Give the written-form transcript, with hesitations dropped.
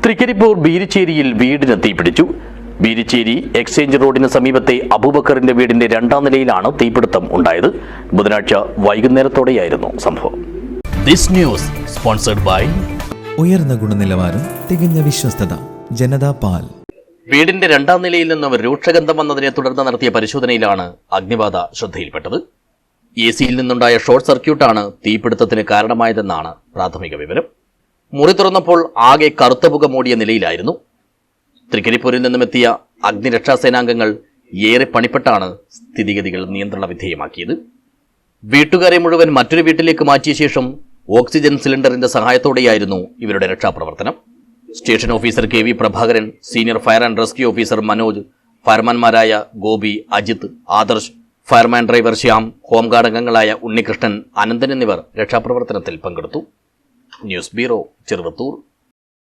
തൃക്കരിപ്പൂർ ബീരിച്ചേരിയിൽ വീടിന് തീപിടിച്ചു. ബീരിച്ചേരി എക്സ്ചേഞ്ച് റോഡിന് സമീപത്തെ അബൂബക്കറിന്റെ വീടിന്റെ 2ാം നിലയിലാണ് തീപിടുത്തം ഉണ്ടായത്. ബുധനാഴ്ച വൈകുന്നേരത്തോടെയായിരുന്നു സംഭവം. ദിസ് ന്യൂസ് സ്പോൺസർഡ് ബൈ ഉയർന്ന ഗുണനിലവാരം, തികഞ്ഞ വിശ്വസ്തത, ജനതാ പാൽ. വീടിന്റെ 2ാം നിലയിൽ നിന്നും രൂക്ഷഗന്ധം വന്നതിനെ തുടർന്ന് നടത്തിയ പരിശോധനയിലാണ് അഗ്നിബാധ ശ്രദ്ധയിൽപ്പെട്ടത്. AC-യിൽ നിന്നുണ്ടായ ഷോർട്ട് സർക്യൂട്ടാണ് തീപിടുത്തത്തിന് കാരണമായതെന്നാണ് പ്രാഥമിക വിവരം. മുറി തുറന്നപ്പോൾ ആകെ കറുത്ത പുക മൂടിയ നിലയിലായിരുന്നു. തൃക്കരിപ്പൂരിൽ നിന്നുമെത്തിയ അഗ്നിരക്ഷാസേനാംഗങ്ങൾ ഏറെ പണിപ്പെട്ടാണ് സ്ഥിതിഗതികൾ നിയന്ത്രണ വിധേയമാക്കിയത്. വീട്ടുകാരെ മുഴുവൻ മറ്റൊരു വീട്ടിലേക്ക് മാറ്റിയ ശേഷം ഓക്സിജൻ സിലിണ്ടറിന്റെ സഹായത്തോടെയായിരുന്നു ഇവരുടെ രക്ഷാപ്രവർത്തനം. Station officer KV Prabhakaran, senior fire and rescue officer Manoj, ഫയർമാൻമാരായ Gopi, Ajith, Adarsh, fireman driver Shyam, home guard അംഗങ്ങളായ ഉണ്ണികൃഷ്ണൻ, അനന്തൻ എന്നിവർ രക്ഷാപ്രവർത്തനത്തിൽ പങ്കെടുത്തു. News bureau, Cheruvathur.